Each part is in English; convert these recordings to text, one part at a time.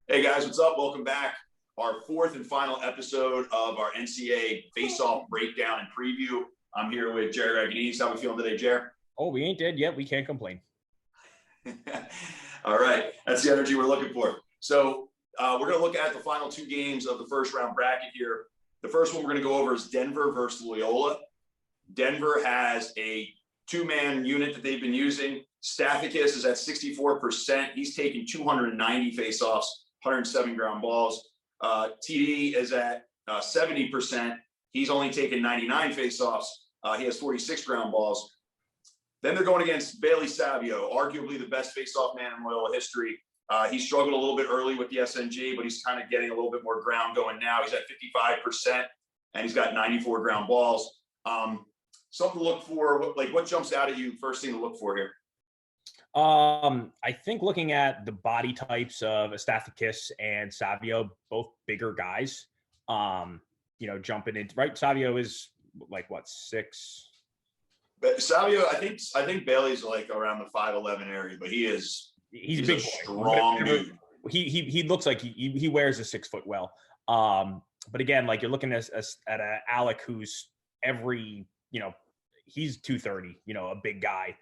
Hey guys, what's up? Welcome back. Our fourth and final episode of our NCAA FaceOff breakdown and preview. I'm here with Jerry Raganese. How we feeling today, Jerry? Oh, we ain't dead yet. We can't complain. All right, that's the energy we're looking for. So we're going to look at the final two games of the first round bracket here. The first one we're going to go over is Denver versus Loyola. Denver has a two-man unit that they've been using. Stathakis is at 64%. He's taken 290 faceoffs, 107 ground balls. TD is at 70%. He's only taken 99 faceoffs. He has 46 ground balls. Then they're going against Bailey Savio, arguably the best faceoff man in Loyola history. He struggled a little bit early with the SNG, but he's kind of getting a little bit more ground going now. He's at 55%, and he's got 94 ground balls. Something to look for, like what jumps out at you, first thing to look for here? I think looking at the body types of Stathakis and Savio, both bigger guys, jumping in, right? Savio is like what, 6'? But Savio, I think Bailey's like around the 5'11" area, but he's a big boy. Strong dude. He looks like he wears a 6 foot well. But again, like you're looking at a Alec who's he's 230, a big guy.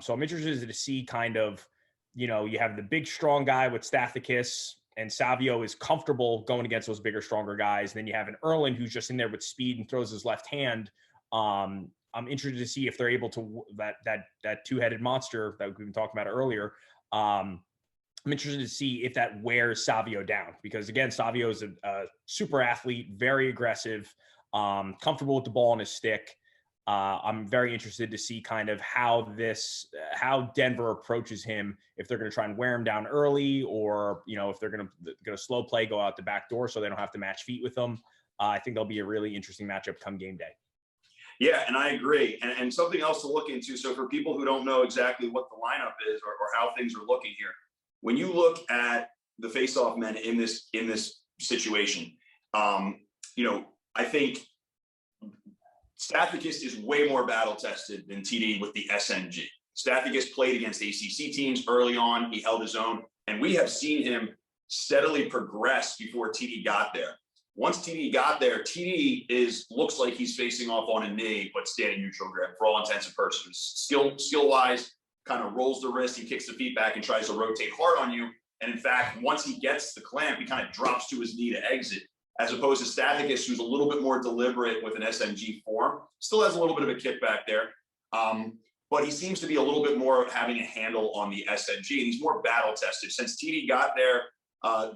So I'm interested to see kind of, you have the big, strong guy with Stathakis, and Savio is comfortable going against those bigger, stronger guys. And then you have an Erlin who's just in there with speed and throws his left hand. I'm interested to see if they're able to that two-headed monster that we've been talking about earlier. I'm interested to see if that wears Savio down, because again, Savio is a super athlete, very aggressive, comfortable with the ball on his stick. I'm very interested to see kind of how Denver approaches him, if they're going to try and wear him down early, or, if they're going to slow play, go out the back door so they don't have to match feet with them. I think there'll be a really interesting matchup come game day. Yeah, and I agree. And something else to look into. So for people who don't know exactly what the lineup is or how things are looking here, when you look at the faceoff men in this situation, I think Stathakis is way more battle tested than TD with the SNG. Stathakis played against ACC teams early on. He held his own, and we have seen him steadily progress before TD got there. Once TD got there, TD looks like he's facing off on a knee, but standing neutral grip for all intents and purposes. Skill-wise, kind of rolls the wrist, he kicks the feet back and tries to rotate hard on you. And in fact, once he gets the clamp, he kind of drops to his knee to exit, as opposed to Stathakis, who's a little bit more deliberate with an SNG form. Still has a little bit of a kickback there. But he seems to be a little bit more having a handle on the SNG, and he's more battle tested. Since TD got there,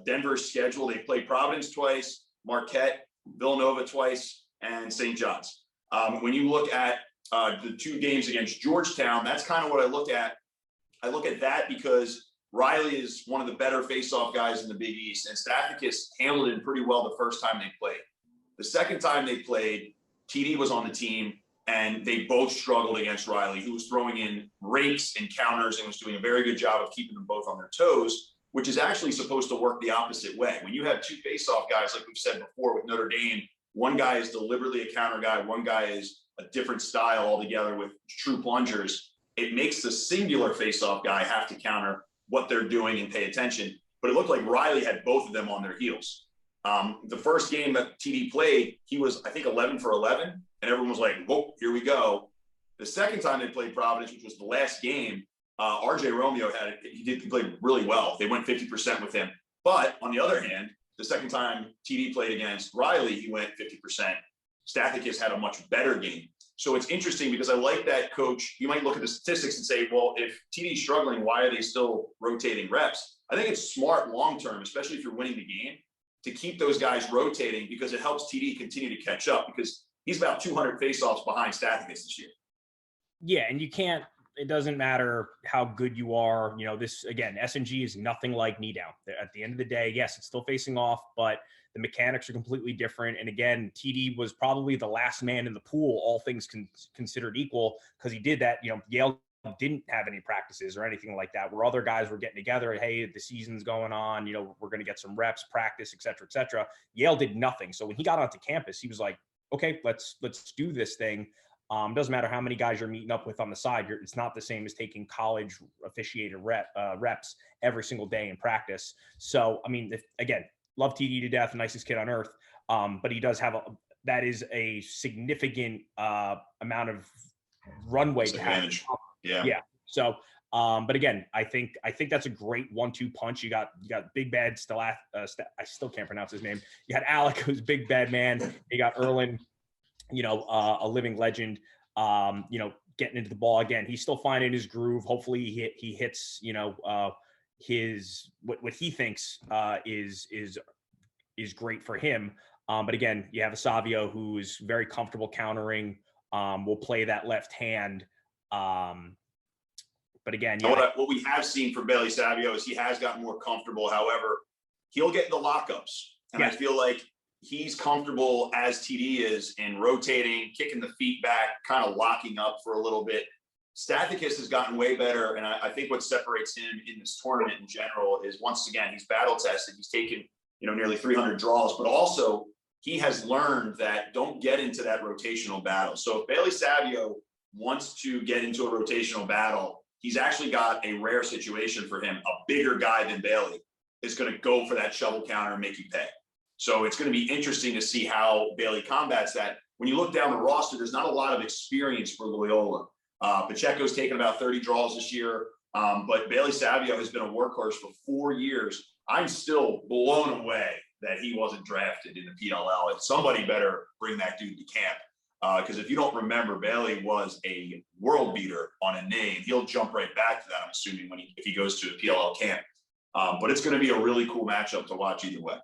Denver's schedule, they played Providence twice, Marquette, Villanova twice, and St. John's. When you look at the two games against Georgetown, that's kind of what I look at. I look at that because Riley is one of the better face-off guys in the Big East, and Stathakis handled it pretty well the first time they played. The second time they played, TD was on the team, and they both struggled against Riley, who was throwing in rakes and counters and was doing a very good job of keeping them both on their toes, which is actually supposed to work the opposite way. When you have two face-off guys, like we've said before with Notre Dame, one guy is deliberately a counter guy, one guy is a different style altogether with true plungers. It makes the singular face-off guy have to counter what they're doing and pay attention. But it looked like Riley had both of them on their heels. The first game that TD played, he was, I think, 11 for 11, and everyone was like, whoa, here we go. The second time they played Providence, which was the last game, RJ Romeo he played really well. They went 50% with him. But on the other hand, the second time TD played against Riley, he went 50%. Stathakis had a much better game. So it's interesting because I like that coach. You might look at the statistics and say, well, if TD's struggling, why are they still rotating reps? I think it's smart long-term, especially if you're winning the game, to keep those guys rotating, because it helps TD continue to catch up, because he's about 200 faceoffs behind Stathakis this year. Yeah, and it doesn't matter how good you are. This, again, SNG is nothing like knee down. At the end of the day, yes, it's still facing off, but the mechanics are completely different. And again, TD was probably the last man in the pool, all things considered equal, because he did that. Yale didn't have any practices or anything like that, where other guys were getting together. Hey, the season's going on. We're going to get some reps, practice, et cetera, et cetera. Yale did nothing. So when he got onto campus, he was like, okay, let's do this thing. Doesn't matter how many guys you're meeting up with on the side. It's not the same as taking college officiated reps every single day in practice. So, I mean, again, love TD to death, nicest kid on earth. But he does have that is a significant amount of runway to have. Yeah. So, but again, I think that's a great 1-2 punch. You got Big Bad I still can't pronounce his name. You got Alec, who's Big Bad Man. You got Erlin, a living legend, getting into the ball again. He's still finding his groove. Hopefully he hits, his, what he thinks is great for him. But again, you have a Savio who is very comfortable countering, will play that left hand. But again, what we have seen from Bailey Savio is he has gotten more comfortable. However, he'll get the lockups. And I feel like he's comfortable as TD is in rotating, kicking the feet back, kind of locking up for a little bit. Stathakis has gotten way better. And I think what separates him in this tournament in general is, once again, he's battle tested. He's taken, nearly 300 draws, but also he has learned that don't get into that rotational battle. So if Bailey Savio wants to get into a rotational battle, he's actually got a rare situation for him. A bigger guy than Bailey is going to go for that shovel counter and make you pay. So it's going to be interesting to see how Bailey combats that. When you look down the roster, there's not a lot of experience for Loyola. Pacheco's taken about 30 draws this year, but Bailey Savio has been a workhorse for 4 years. I'm still blown away that he wasn't drafted in the PLL. And somebody better bring that dude to camp. Because if you don't remember, Bailey was a world beater on a name. He'll jump right back to that, I'm assuming, if he goes to a PLL camp. But it's going to be a really cool matchup to watch either way.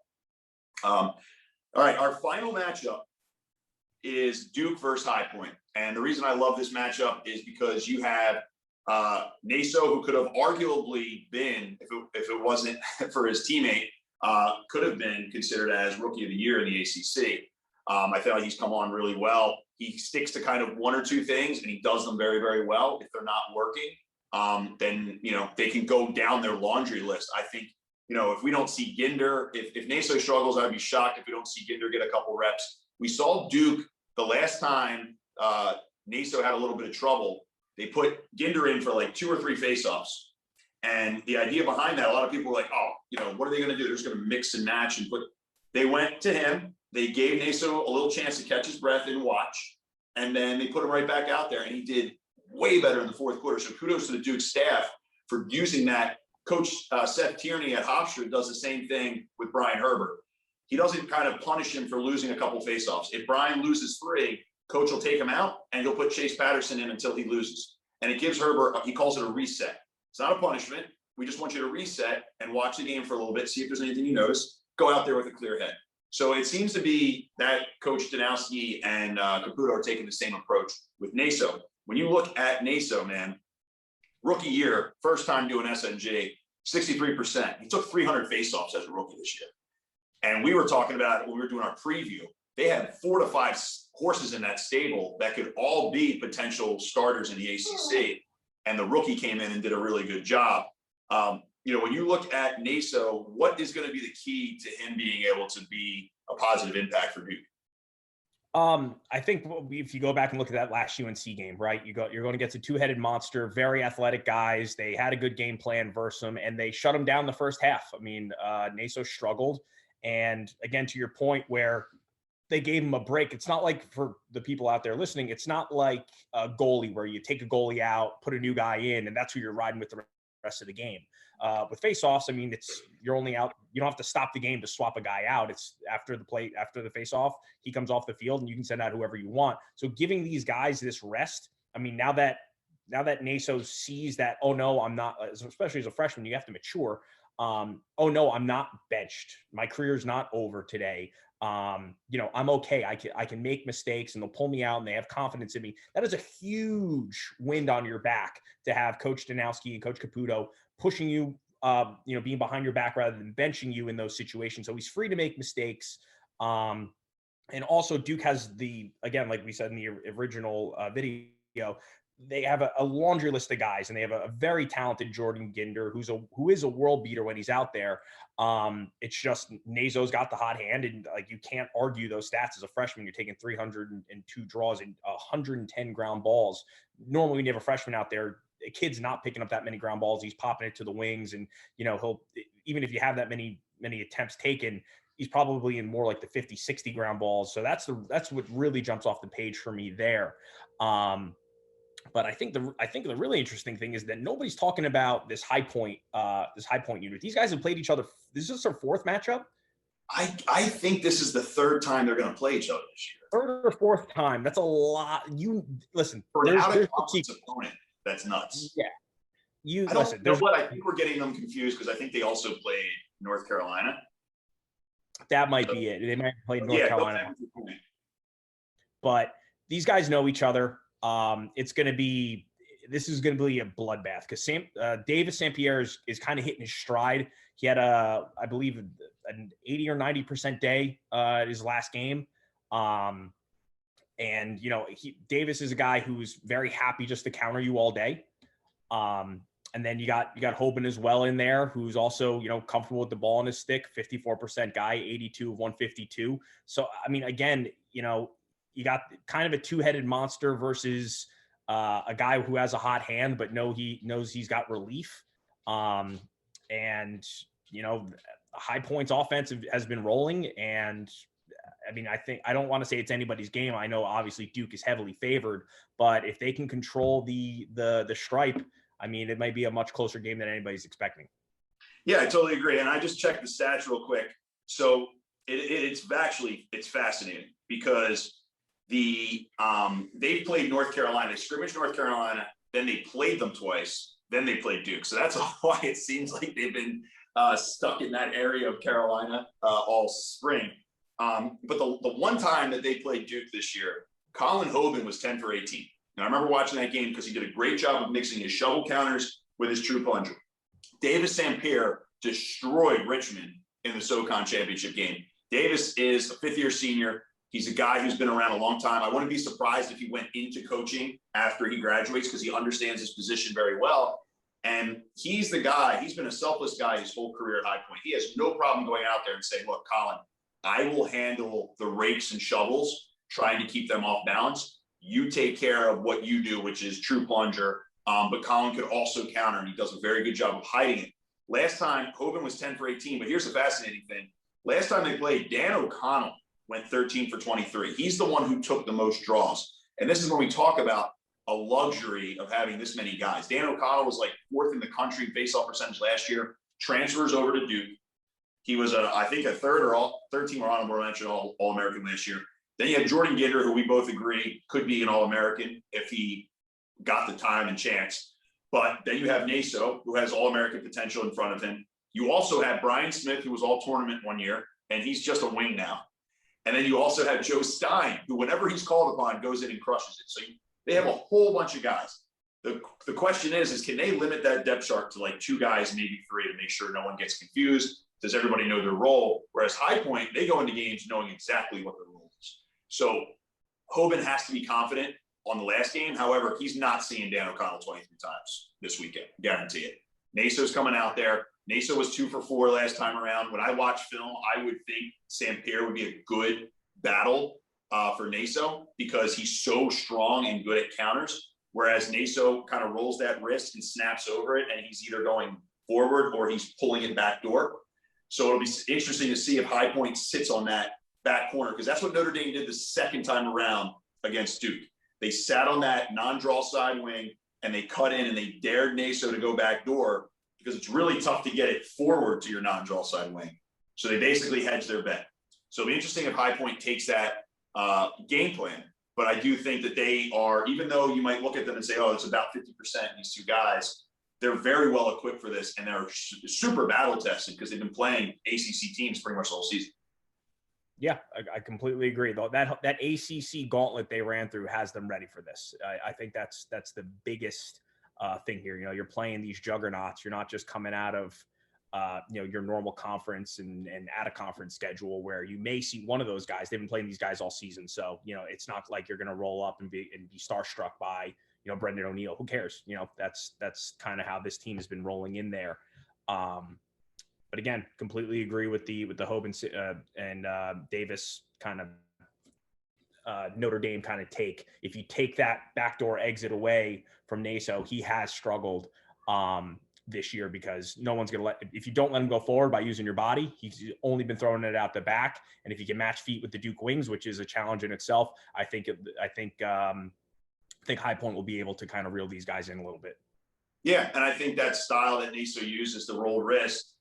All right, our final matchup is Duke versus High Point. And the reason I love this matchup is because you have Naso, who could have arguably been, if it wasn't for his teammate, could have been considered as Rookie of the Year in the ACC. I feel like he's come on really well. He sticks to kind of one or two things, and he does them very, very well. If they're not working, then, they can go down their laundry list. I think, if we don't see Ginder, if Naso struggles, I'd be shocked if we don't see Ginder get a couple reps. We saw Duke the last time Naso had a little bit of trouble. They put Ginder in for like 2 or 3 faceoffs. And the idea behind that, a lot of people were like, oh, what are they going to do? They're just going to mix and match and put. They went to him. They gave Naso a little chance to catch his breath and watch. And then they put him right back out there. And he did way better in the fourth quarter. So kudos to the Duke staff for using that. Coach Seth Tierney at Hofstra does the same thing with Brian Herbert. He doesn't kind of punish him for losing a couple faceoffs. If Brian loses 3, coach will take him out and he'll put Chase Patterson in until he loses. And it gives Herbert, he calls it a reset. It's not a punishment. We just want you to reset and watch the game for a little bit, see if there's anything you notice, go out there with a clear head. So it seems to be that Coach Danowski and Caputo are taking the same approach with Naso. When you look at Naso, man, rookie year, first time doing SNG, 63%. He took 300 faceoffs as a rookie this year. And we were talking about it when we were doing our preview. They had 4 to 5 horses in that stable that could all be potential starters in the ACC. And the rookie came in and did a really good job. When you look at Naso, what is going to be the key to him being able to be a positive impact for Duke? I think if you go back and look at that last UNC game, right, you're going to get to 2-headed monster, very athletic guys. They had a good game plan versus them, and they shut them down the first half. I mean, Naso struggled. And again, to your point where they gave him a break, it's not like, for the people out there listening, it's not like a goalie where you take a goalie out, put a new guy in, and that's who you're riding with the rest of the game. With face-offs, I mean, you're only out. You don't have to stop the game to swap a guy out. It's after the face-off, he comes off the field and you can send out whoever you want. So giving these guys this rest, I mean, now that Naso sees that, oh no, I'm not, especially as a freshman, you have to mature. Oh no, I'm not benched. My career's not over today. I'm okay. I can make mistakes and they'll pull me out and they have confidence in me. That is a huge wind on your back to have Coach Danowski and Coach Caputo pushing you, being behind your back rather than benching you in those situations. So he's free to make mistakes. And also Duke has again, like we said in the original video, they have a laundry list of guys, and they have a very talented Jordan Ginder, who is a world beater when he's out there. It's just Nazo's got the hot hand, and like you can't argue those stats as a freshman. You're taking 302 draws and 110 ground balls. Normally, when you have a freshman out there, a kid's not picking up that many ground balls. He's popping it to the wings, and he'll, even if you have that many attempts taken, he's probably in more like the 50, 60 ground balls. So that's what really jumps off the page for me there. But I think the really interesting thing is that nobody's talking about this High Point unit. These guys have played each other. This is their fourth matchup. I think this is the third time they're going to play each other this year. Third or fourth time. That's a lot. You listen. For an out-of-conference opponent, that's nuts. Yeah. I think we're getting them confused because I think they also played North Carolina. That might be it. They might have played North Carolina. But these guys know each other. This is going to be a bloodbath because Davis St. Pierre is kind of hitting his stride. He had I believe an 80 or 90% day at his last game. And Davis is a guy who's very happy just to counter you all day. And then you got Hoban as well in there, who's also, comfortable with the ball in his stick, 54% guy, 82 of 152. So, I mean, again, you got kind of a two-headed monster versus a guy who has a hot hand, but he knows he's got relief. And High Point's offense has been rolling. And I mean, I don't want to say it's anybody's game. I know obviously Duke is heavily favored, but if they can control the stripe, I mean, it might be a much closer game than anybody's expecting. Yeah, I totally agree. And I just checked the stats real quick. So it's fascinating because they've played North Carolina. They scrimmaged North Carolina, then they played them twice, then they played Duke. So that's why it seems like they've been stuck in that area of Carolina all spring. But the one time that they played Duke this year, Colin Hoban was 10 for 18. And I remember watching that game because he did a great job of mixing his shovel counters with his true plunger. Davis St. Pierre destroyed Richmond in the SoCon championship game. Davis is a fifth-year senior. He's a guy who's been around a long time. I wouldn't be surprised if he went into coaching after he graduates because he understands his position very well. And he's the guy, he's been a selfless guy his whole career at High Point. He has no problem going out there and saying, look, Colin, I will handle the rakes and shovels, trying to keep them off balance. You take care of what you do, which is true plunger. But Colin could also counter, and he does a very good job of hiding it. Last time, Hoban was 10 for 18, but here's the fascinating thing. Last time they played, Dan O'Connell went 13 for 23. He's the one who took the most draws. And this is when we talk about a luxury of having this many guys. Dan O'Connell was like fourth in the country in faceoff percentage last year, transfers over to Duke. He was, I think, a third team or honorable mention All-American last year. Then you have Jordan Ginder, who we both agree could be an All-American if he got the time and chance. But then you have Naso, who has All-American potential in front of him. You also have Brian Smith, who was All-Tournament one year, and he's just a wing now. And then you also have Joe Stein, who whenever he's called upon, goes in and crushes it. So they have a whole bunch of guys. The question is can they limit that depth chart to like two guys, maybe three, to make sure no one gets confused? Does everybody know their role? Whereas High Point, they go into games knowing exactly what their role is. So Hoban has to be confident on the last game. However, he's not seeing Dan O'Connell 23 times this weekend. Guarantee it. Naso's coming out there. Naso was 2 for 4 last time around. When I watch film, I would think St. Pierre would be a good battle for Naso because he's so strong and good at counters. Whereas Naso kind of rolls that wrist and snaps over it, and he's either going forward or he's pulling it back door. So it'll be interesting to see if High Point sits on that back corner, because that's what Notre Dame did the second time around against Duke. They sat on that non-draw side wing and they cut in and they dared Naso to go back door because it's really tough to get it forward to your non-draw side wing. So they basically hedged their bet. So it'll be interesting if High Point takes that game plan. But I do think that they are, even though you might look at them and say, oh, it's about 50% these two guys, they're very well equipped for this, and they're super battle tested because they've been playing ACC teams pretty much the whole season. Yeah, I completely agree. Though that ACC gauntlet they ran through has them ready for this. I think that's the biggest thing here. You're playing these juggernauts. You're not just coming out of your normal conference and out of conference schedule where you may see one of those guys. They've been playing these guys all season, so it's not like you're going to roll up and be starstruck by Brendan O'Neill. Who cares? That's kind of how this team has been rolling in there. But again, completely agree with the Hope and Davis kind of Notre Dame kind of take. If you take that backdoor exit away from Naso, he has struggled this year because no one's going to if you don't let him go forward by using your body, he's only been throwing it out the back. And if you can match feet with the Duke wings, which is a challenge in itself, I think High Point will be able to kind of reel these guys in a little bit. Yeah. And I think that style that Naso uses, the rolled wrist,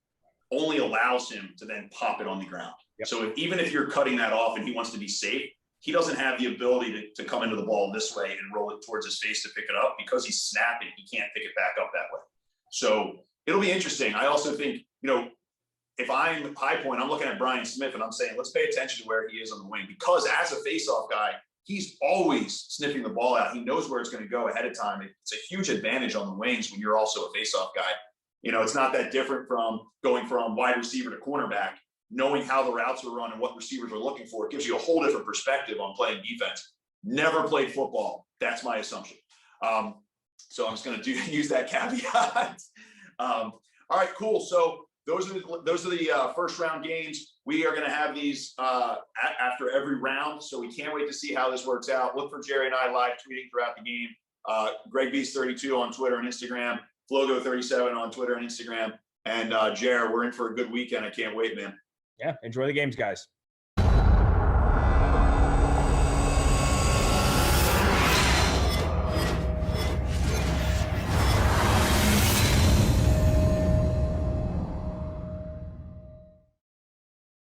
only allows him to then pop it on the ground. Yep. So even if you're cutting that off and he wants to be safe, he doesn't have the ability to come into the ball this way and roll it towards his face to pick it up because he's snapping. He can't pick it back up that way. So it'll be interesting. I also think, if I'm High Point, I'm looking at Brian Smith and I'm saying, let's pay attention to where he is on the wing, because as a faceoff guy, he's always sniffing the ball out. He knows where it's going to go ahead of time. It's a huge advantage on the wings when you're also a faceoff guy. It's not that different from going from wide receiver to cornerback. Knowing how the routes are run and what receivers are looking for, it gives you a whole different perspective on playing defense. Never played football. That's my assumption. So I'm just going to use that caveat. All right, cool. So those are the first round games. We are going to have these after every round. So we can't wait to see how this works out. Look for Jerry and I live tweeting throughout the game. Greg Beast 32 on Twitter and Instagram. Flogo 37 on Twitter and Instagram. And Jer, we're in for a good weekend. I can't wait, man. Yeah, enjoy the games, guys.